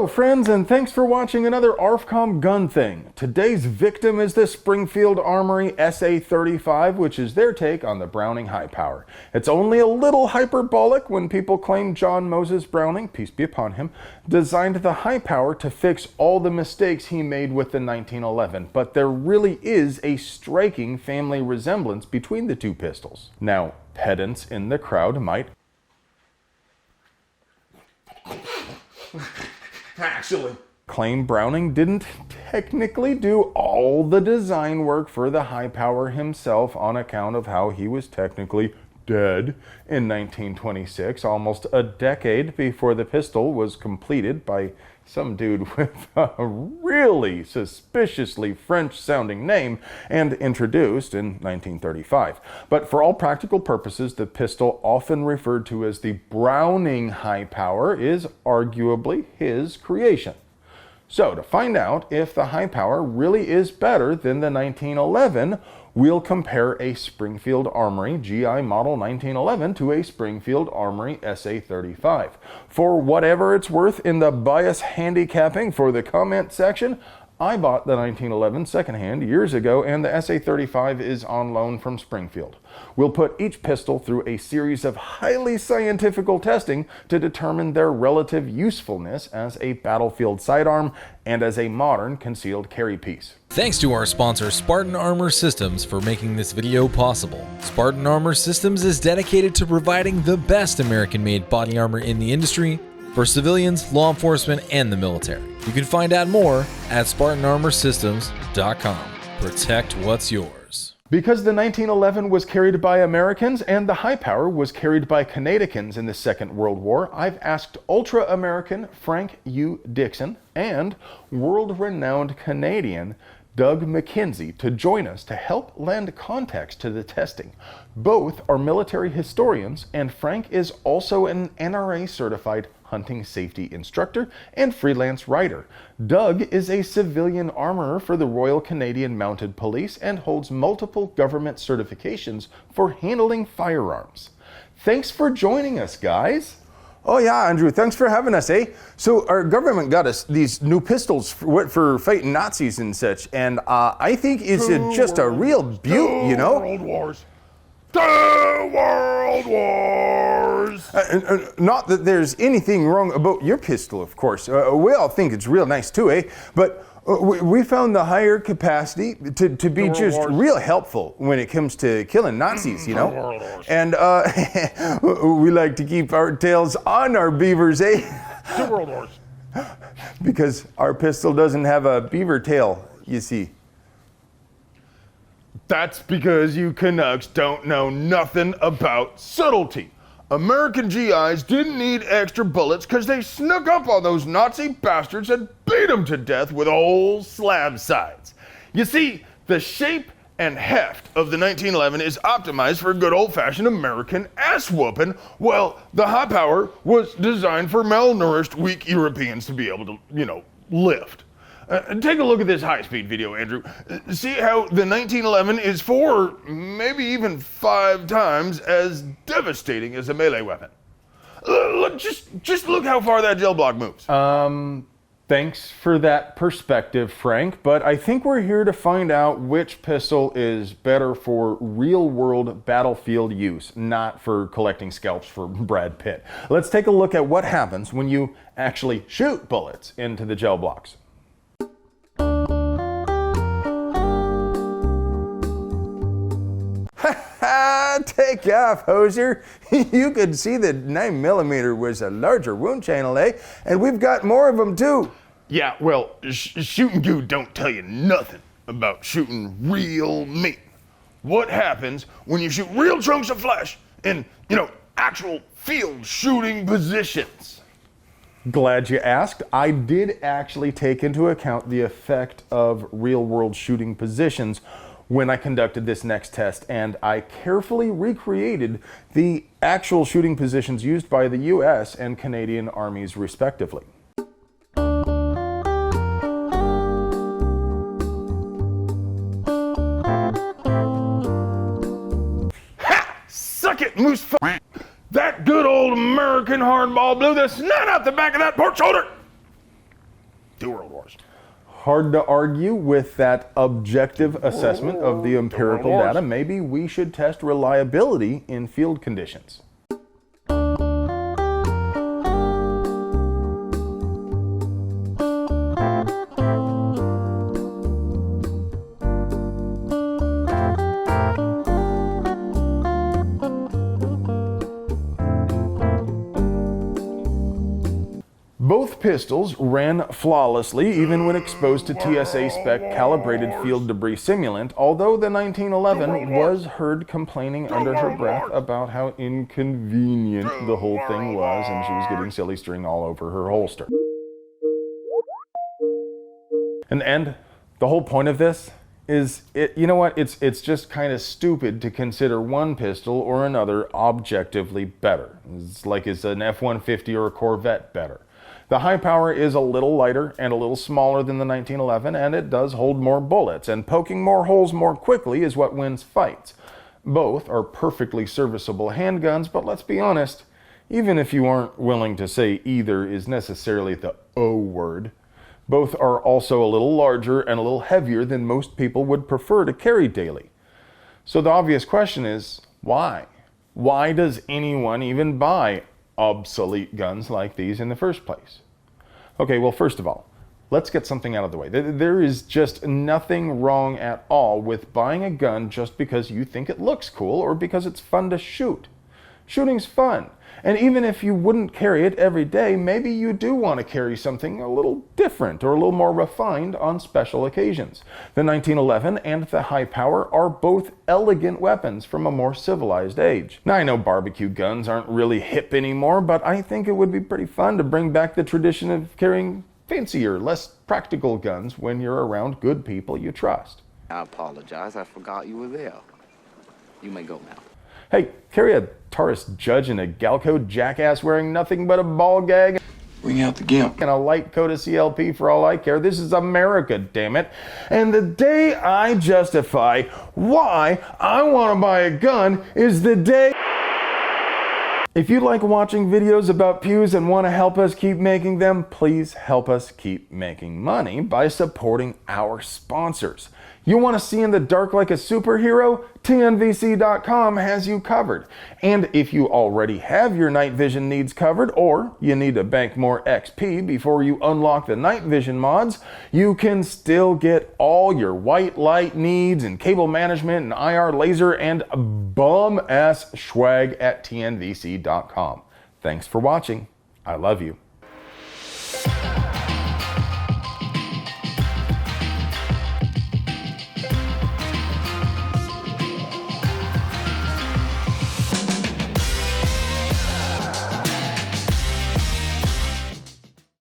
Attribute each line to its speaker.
Speaker 1: friends, and thanks for watching another ARFCOM gun thing. Today's victim is the Springfield Armory SA-35, which is their take on the Browning High Power. It's only a little hyperbolic when people claim John Moses Browning, peace be upon him, designed the High Power to fix all the mistakes he made with the 1911, but there really is a striking family resemblance between the two pistols. Now, pedants in the crowd might actually claim Browning didn't technically do all the design work for the High Power himself on account of how he was technically dead in 1926, almost a decade before the pistol was completed by some dude with a really suspiciously French-sounding name and introduced in 1935. But for all practical purposes, the pistol, often referred to as the Browning High Power, is arguably his creation. So to find out if the High Power really is better than the 1911, we'll compare a Springfield Armory GI Model 1911 to a Springfield Armory SA-35. For whatever it's worth in the bias handicapping for the comment section, I bought the 1911 secondhand years ago, and the SA-35 is on loan from Springfield. We'll put each pistol through a series of highly scientific testing to determine their relative usefulness as a battlefield sidearm and as a modern concealed carry piece.
Speaker 2: Thanks to our sponsor Spartan Armor Systems for making this video possible. Spartan Armor Systems is dedicated to providing the best American-made body armor in the industry for civilians, law enforcement, and the military. You can find out more at SpartanArmorSystems.com. Protect what's yours.
Speaker 1: Because the 1911 was carried by Americans and the High Power was carried by Canadians in the Second World War, I've asked ultra-American Frank U. Dixon and world-renowned Canadian Doug McKenzie to join us to help lend context to the testing. Both are military historians, and Frank is also an NRA-certified hunting safety instructor and freelance writer. Doug is a civilian armorer for the Royal Canadian Mounted Police and holds multiple government certifications for handling firearms. Thanks for joining us, guys.
Speaker 3: Oh yeah, Andrew, thanks for having us, eh? So our government got us these new pistols for fighting Nazis and such, and I think it's just a real beaut, you know?
Speaker 4: World Wars. Two World Wars!
Speaker 3: Not that there's anything wrong about your pistol, of course. We all think it's real nice too, eh? But we found the higher capacity to be just real helpful when it comes to killing Nazis, you know? And we like to keep our tails on our beavers, eh?
Speaker 4: Two World Wars.
Speaker 3: Because our pistol doesn't have a beaver tail, you see.
Speaker 4: That's because you Canucks don't know nothing about subtlety. American GIs didn't need extra bullets because they snuck up on those Nazi bastards and beat them to death with old slab sides. You see, the shape and heft of the 1911 is optimized for good old-fashioned American ass-whooping, while the High Power was designed for malnourished, weak Europeans to be able to, lift. Take a look at this high-speed video, Andrew. See how the 1911 is 4, maybe even 5 times as devastating as a melee weapon. Look, just look how far that gel block moves.
Speaker 1: Thanks for that perspective, Frank, but I think we're here to find out which pistol is better for real-world battlefield use, not for collecting scalps for Brad Pitt. Let's take a look at what happens when you actually shoot bullets into the gel blocks.
Speaker 3: Take off, hoser. You could see that 9mm was a larger wound channel, eh? And we've got more of them too.
Speaker 4: Yeah, well, shooting goo don't tell you nothing about shooting real meat. What happens when you shoot real chunks of flesh in, actual field shooting positions?
Speaker 1: Glad you asked. I did actually take into account the effect of real-world shooting positions when I conducted this next test, and I carefully recreated the actual shooting positions used by the US and Canadian armies respectively.
Speaker 4: Ha! Suck it, moose f***. That good old American hardball blew the snot out the back of that pork shoulder. Two world wars.
Speaker 1: Hard to argue with that objective assessment of the empirical
Speaker 4: Wars.
Speaker 1: data. Maybe we should test reliability in field conditions. Both pistols ran flawlessly even when exposed to TSA spec calibrated field debris simulant, although the 1911 was heard complaining under her breath about how inconvenient the whole thing was, and she was getting silly string all over her holster. And the whole point of this is, you know what, it's just kind of stupid to consider one pistol or another objectively better. It's like, is an F-150 or a Corvette better? The high power is a little lighter and a little smaller than the 1911, and it does hold more bullets, and poking more holes more quickly is what wins fights. Both are perfectly serviceable handguns, but let's be honest, even if you aren't willing to say either is necessarily the O word, both are also a little larger and a little heavier than most people would prefer to carry daily. So the obvious question is, why? Why does anyone even buy obsolete guns like these in the first place? Okay, well, first of all, let's get something out of the way. There is just nothing wrong at all with buying a gun just because you think it looks cool or because it's fun to shoot. Shooting's fun. And even if you wouldn't carry it every day, maybe you do want to carry something a little different or a little more refined on special occasions. The 1911 and the high power are both elegant weapons from a more civilized age. Now, I know barbecue guns aren't really hip anymore, but I think it would be pretty fun to bring back the tradition of carrying fancier, less practical guns when you're around good people you trust.
Speaker 5: I apologize. I forgot you were there. You may go now.
Speaker 1: Hey, carry a Taurus Judge and a Galco jackass wearing nothing but a ball gag
Speaker 5: Bring out the gimp.
Speaker 1: and a light coat of CLP for all I care. This is America, damn it. And the day I justify why I want to buy a gun is the day... If you like watching videos about pews and want to help us keep making them, please help us keep making money by supporting our sponsors. You want to see in the dark like a superhero? TNVC.com has you covered. And if you already have your night vision needs covered, or you need to bank more XP before you unlock the night vision mods, you can still get all your white light needs and cable management and IR laser and bum-ass swag at TNVC.com. Thanks for watching. I love you.